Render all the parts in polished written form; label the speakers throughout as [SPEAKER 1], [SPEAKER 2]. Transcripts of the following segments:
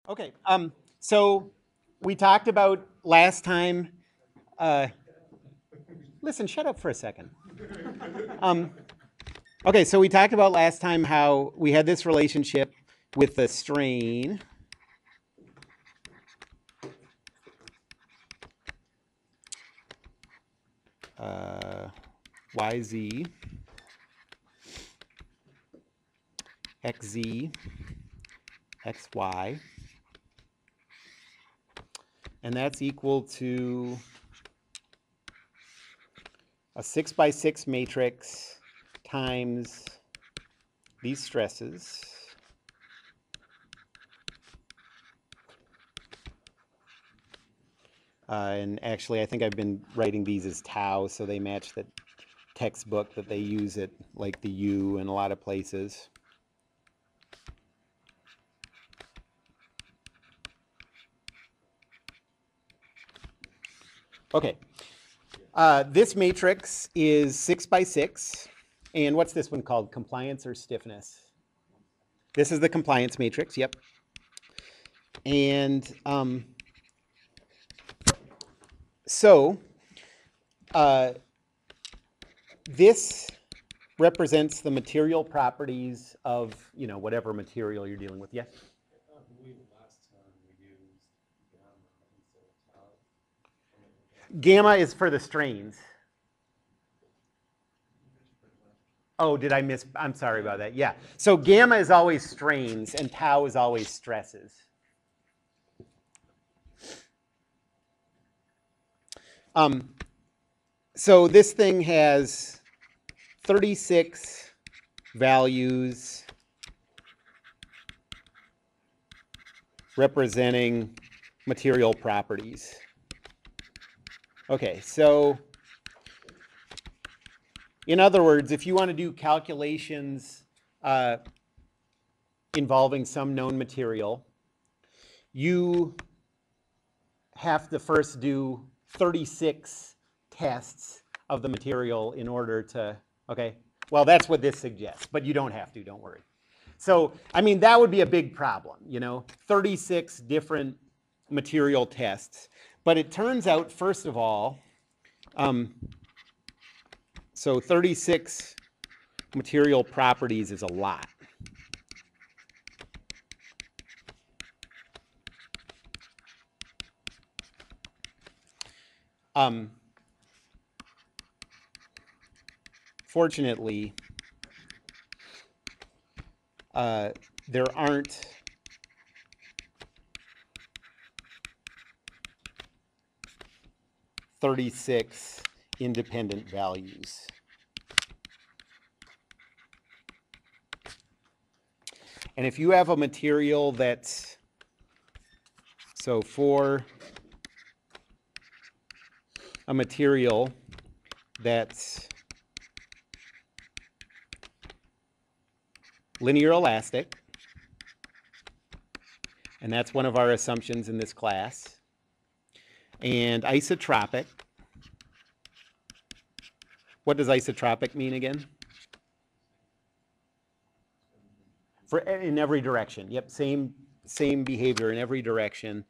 [SPEAKER 1] Okay, so we talked about last time. Uh, listen, shut up for a second. Um, okay, so we talked about last time how we had this relationship with the strain. YZ, XZ, XY, and that's equal to a 6 by 6 matrix times these stresses. And actually, I think I've been writing these as tau, so they match the textbook that they use at like the U in a lot of places. Okay, this matrix is 6 by 6. And what's this one called? Compliance or stiffness? This is the compliance matrix, yep. And so this represents the material properties of, whatever material you're dealing with. Yes?
[SPEAKER 2] I believe last time we used gamma instead of tau.
[SPEAKER 1] Gamma is for the strains. Oh, did I miss? I'm sorry about that. Yeah. So gamma is always strains and tau is always stresses. So this thing has 36 values representing material properties. Okay, so in other words, if you want to do calculations involving some known material, you have to first do 36 tests of the material in order to, okay? Well, that's what this suggests, but you don't have to, don't worry. So, I mean, that would be a big problem, 36 different material tests. But it turns out, first of all, so 36 material properties is a lot. Fortunately, there aren't (36) independent values. And if you have a material that's, so for a material that's linear elastic, and that's one of our assumptions in this class, and isotropic. What does isotropic mean again? In every direction. Yep, same behavior in every direction.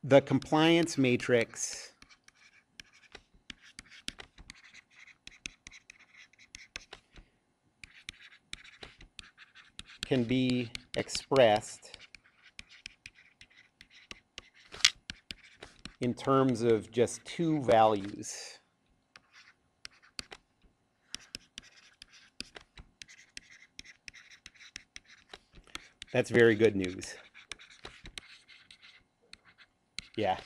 [SPEAKER 1] The compliance matrix can be expressed in terms of just two values. That's very good news. Yeah.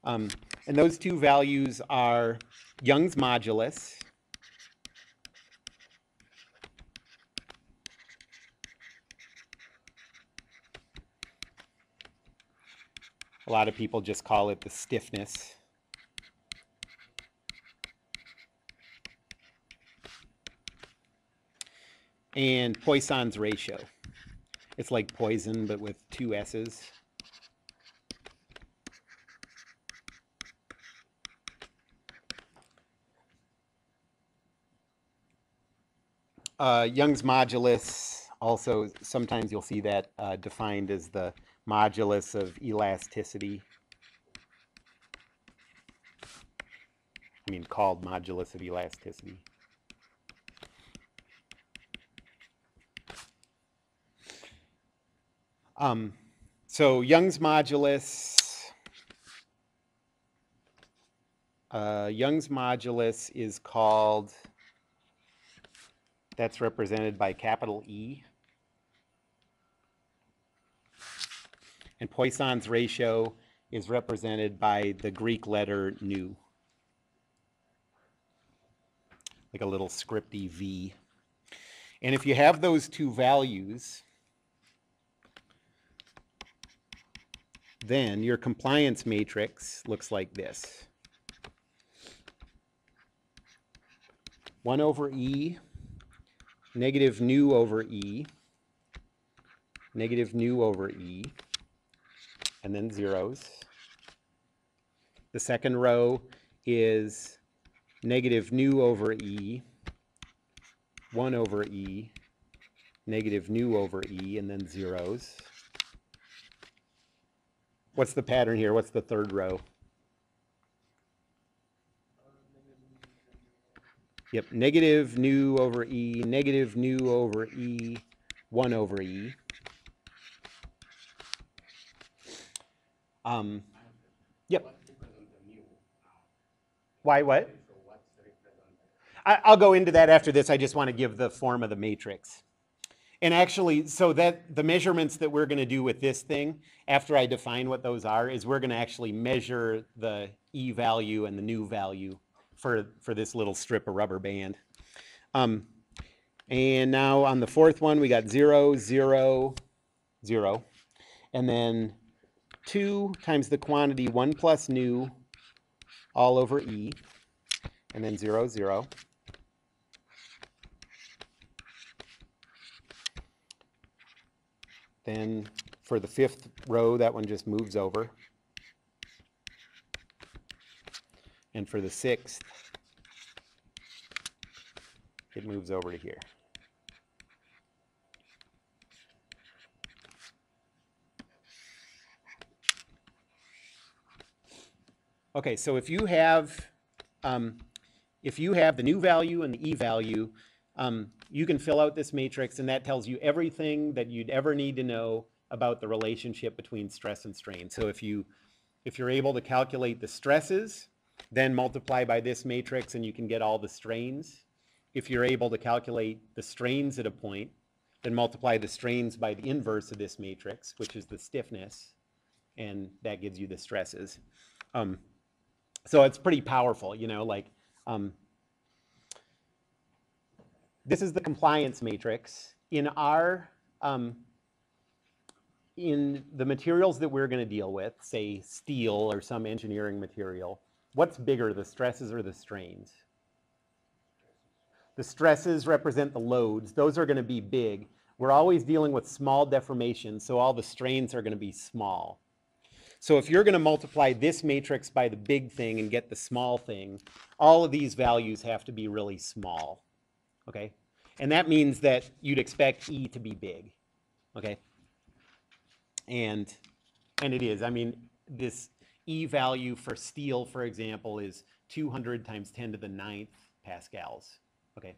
[SPEAKER 1] And those two values are Young's modulus a lot of people just call it the stiffness. And Poisson's ratio. It's like poison, but with two S's. Young's modulus, also sometimes you'll see that defined as the modulus of elasticity. I mean, called modulus of elasticity. So Young's modulus is called, that's represented by capital E. And Poisson's ratio is represented by the Greek letter nu, like a little scripty V. And if you have those two values, then your compliance matrix looks like this. 1 over E, negative nu over E, negative nu over E, and then zeros. The second row is negative nu over E, 1 over E, negative nu over E, and then zeros. What's the pattern here? What's the third row? Yep, negative nu over E, negative nu over E, 1 over E. Yep. Why what? I'll go into that after this. I just want to give the form of the matrix. And actually, so that the measurements that we're going to do with this thing, after I define what those are, is we're going to actually measure the E value and the nu value for this little strip of rubber band. And now on the fourth one, we got 0, 0, 0. And then 2 times the quantity 1 plus nu all over E. And then 0, 0. Then for the fifth row, that one just moves over. And for the sixth, it moves over to here. Okay, so if you have the nu value and the E value, you can fill out this matrix, and that tells you everything that you'd ever need to know about the relationship between stress and strain. So if you're able to calculate the stresses, then multiply by this matrix and you can get all the strains. If you're able to calculate the strains at a point, then multiply the strains by the inverse of this matrix, which is the stiffness, and that gives you the stresses. So it's pretty powerful, you know, like this is the compliance matrix. In the materials that we're going to deal with, say steel or some engineering material, what's bigger, the stresses or the strains? The stresses represent the loads. Those are going to be big. We're always dealing with small deformations, so all the strains are going to be small. So if you're going to multiply this matrix by the big thing and get the small thing, all of these values have to be really small, okay? And that means that you'd expect E to be big, okay? And it is. I mean, this E value for steel, for example, is 200 times 10 to the 9th pascals, okay?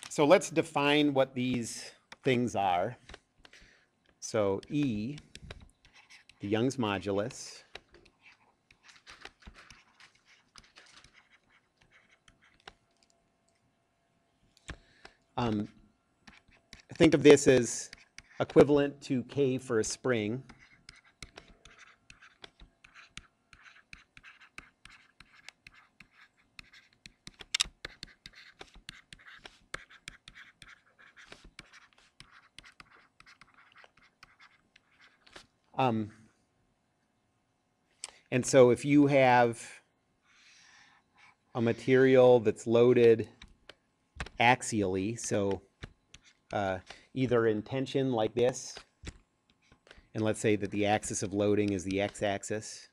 [SPEAKER 1] So let's define what these things are. So E, the Young's modulus, think of this as equivalent to K for a spring. And so if you have a material that's loaded axially, so either in tension like this, and let's say that the axis of loading is the x-axis,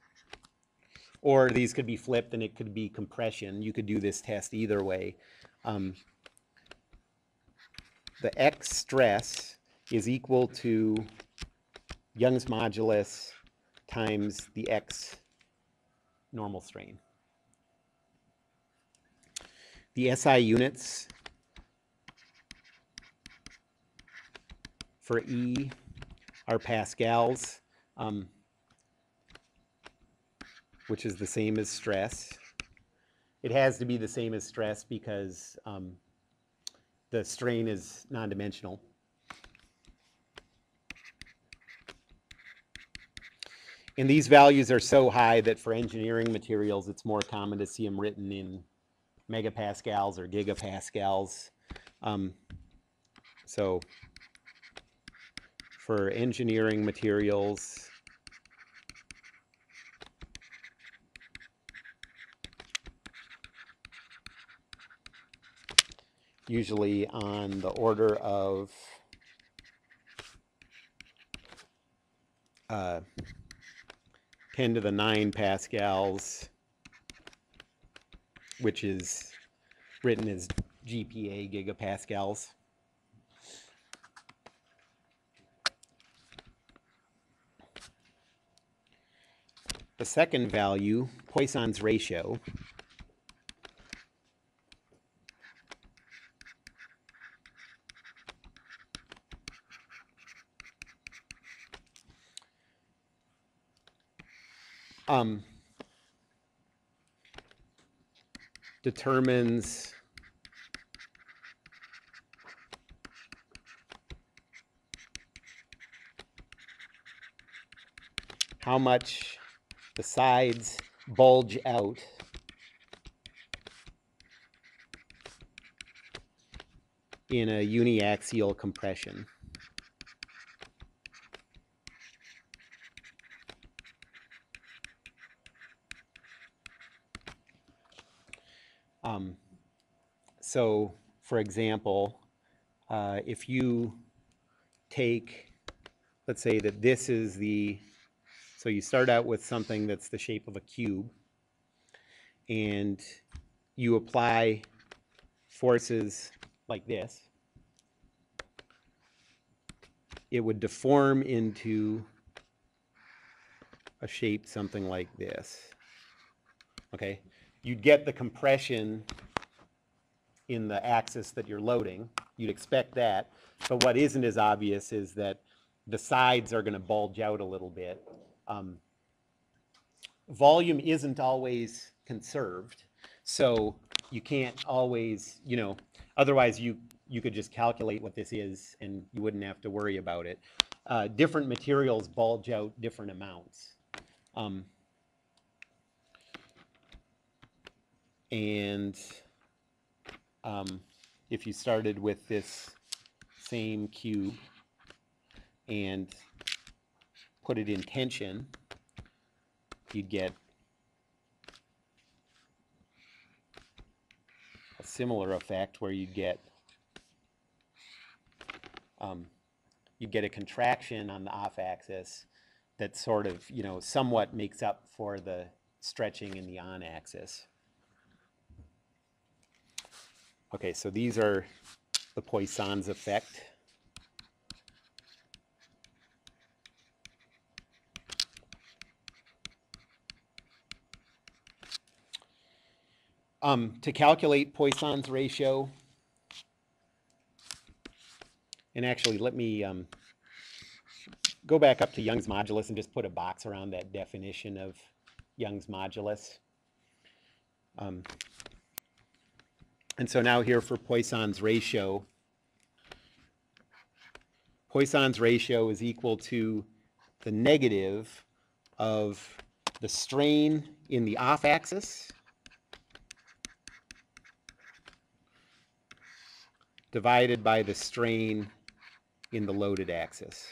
[SPEAKER 1] or these could be flipped and it could be compression. You could do this test either way. The X stress is equal to Young's modulus times the X normal strain. The SI units for E are pascals, which is the same as stress. It has to be the same as stress because the strain is non-dimensional. And these values are so high that for engineering materials, it's more common to see them written in megapascals or gigapascals. So for engineering materials, usually on the order of 10 to the 9 pascals, which is written as GPa, gigapascals. The second value, Poisson's ratio, determines how much the sides bulge out in a uniaxial compression. So, for example, if you take, let's say that this is the, so you start out with something that's the shape of a cube, and you apply forces like this, it would deform into a shape something like this. Okay, you'd get the compression in the axis that you're loading. You'd expect that, but what isn't as obvious is that the sides are going to bulge out a little bit. Volume isn't always conserved, so you can't always, you know, otherwise you could just calculate what this is and you wouldn't have to worry about it. Different materials bulge out different amounts. And if you started with this same cube and put it in tension, you'd get a similar effect where you'd get a contraction on the off axis that sort of, you know, somewhat makes up for the stretching in the on axis. Okay, so these are the Poisson's effect. To calculate Poisson's ratio, and actually let me go back up to Young's modulus and just put a box around that definition of Young's modulus. And so now here for Poisson's ratio is equal to the negative of the strain in the off axis divided by the strain in the loaded axis.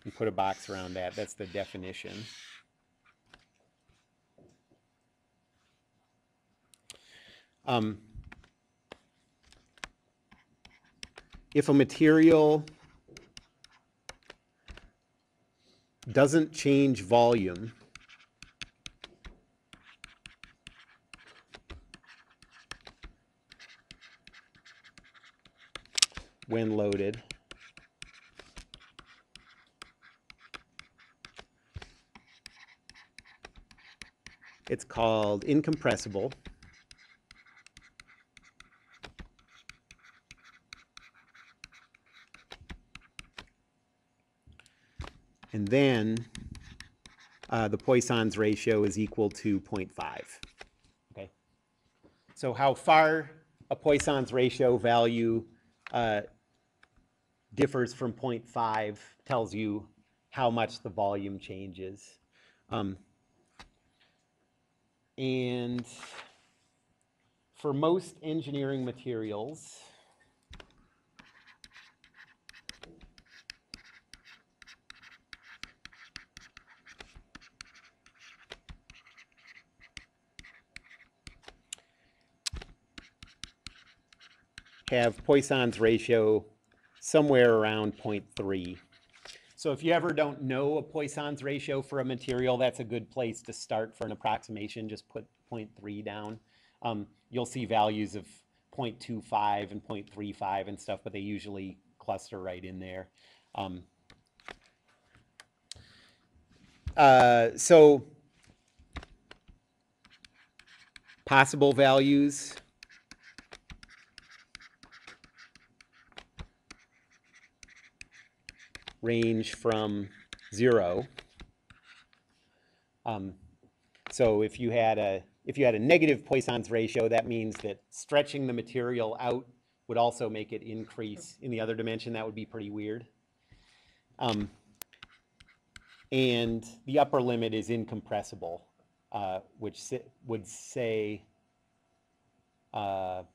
[SPEAKER 1] And put a box around that. That's the definition. If a material doesn't change volume when loaded. It's called incompressible. And then the Poisson's ratio is equal to 0.5. Okay. So how far a Poisson's ratio value differs from 0.5 tells you how much the volume changes. And for most engineering materials, have Poisson's ratio somewhere around 0.3. So if you ever don't know a Poisson's ratio for a material, that's a good place to start for an approximation. Just put 0.3 down. You'll see values of 0.25 and 0.35 and stuff, but they usually cluster right in there. So possible values. Range from 0. So if you had a negative Poisson's ratio, that means that stretching the material out would also make it increase in the other dimension. That would be pretty weird. And the upper limit is incompressible, which would say that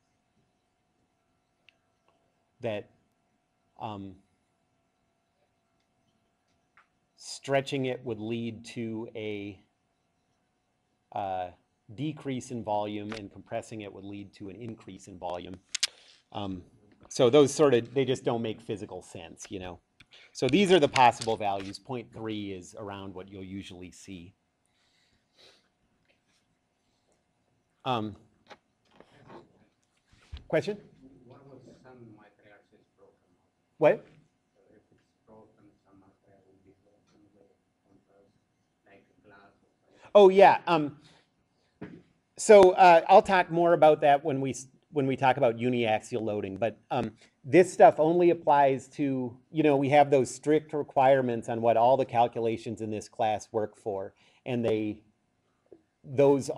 [SPEAKER 1] stretching it would lead to a decrease in volume, and compressing it would lead to an increase in volume. So those they just don't make physical sense, you know. So these are the possible values. 0.3 is around what you'll usually see. Question?
[SPEAKER 3] What about some materials is broken?
[SPEAKER 1] What?
[SPEAKER 3] So if it's broken, some material will be broken with contrast, like glass or something.
[SPEAKER 1] Oh yeah. So I'll talk more about that when we talk about uniaxial loading. But this stuff only applies to, you know, we have those strict requirements on what all the calculations in this class work for, and those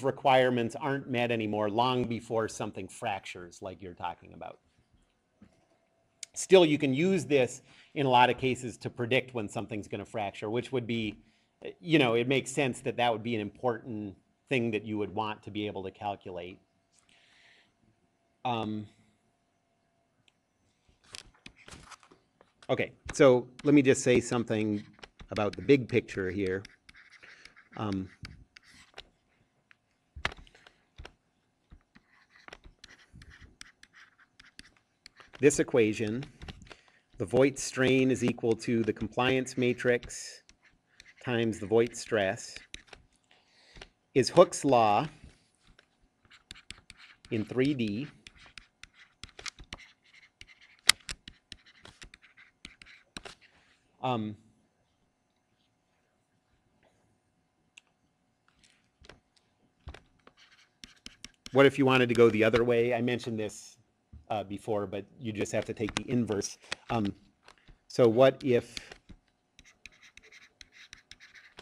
[SPEAKER 1] requirements aren't met anymore long before something fractures like you're talking about. Still, you can use this in a lot of cases to predict when something's going to fracture, which would be, you know, it makes sense that that would be an important thing that you would want to be able to calculate. Okay, so let me just say something about the big picture here. This equation, the Voigt strain is equal to the compliance matrix times the Voigt stress, is Hooke's law in 3D. What if you wanted to go the other way? I mentioned this before, but you just have to take the inverse. So what if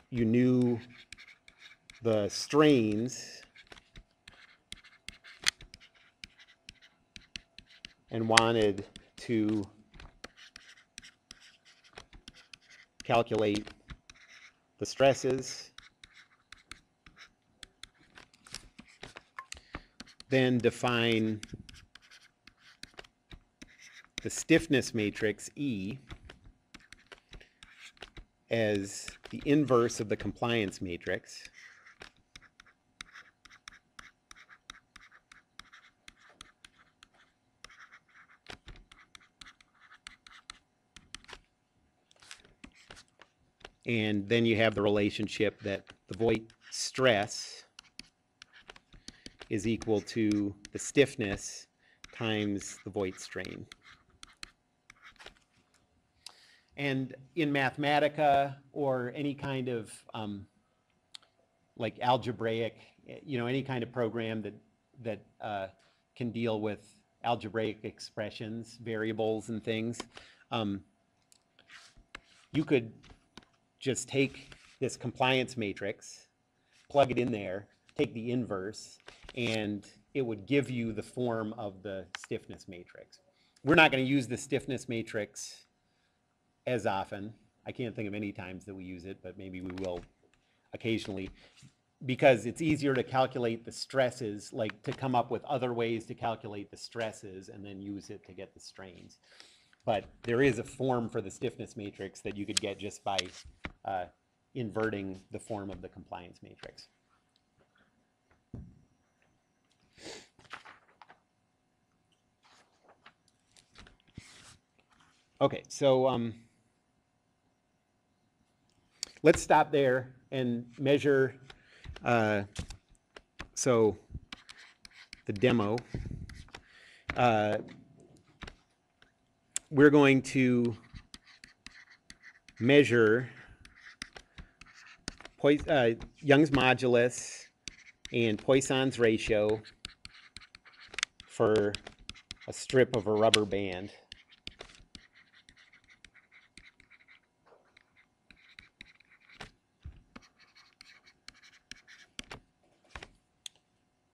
[SPEAKER 1] you knew the strains and wanted to calculate the stresses? Then define the stiffness matrix E as the inverse of the compliance matrix. And then you have the relationship that the void stress is equal to the stiffness times the void strain. And in Mathematica or any kind of like algebraic, any kind of program that can deal with algebraic expressions, variables and things, you could just take this compliance matrix, plug it in there, take the inverse, and it would give you the form of the stiffness matrix. We're not going to use the stiffness matrix as often. I can't think of any times that we use it, but maybe we will occasionally, because it's easier to calculate the stresses, like to come up with other ways to calculate the stresses and then use it to get the strains. But there is a form for the stiffness matrix that you could get just by inverting the form of the compliance matrix. Okay, so let's stop there and measure. So the demo. We're going to measure Young's modulus and Poisson's ratio for a strip of a rubber band.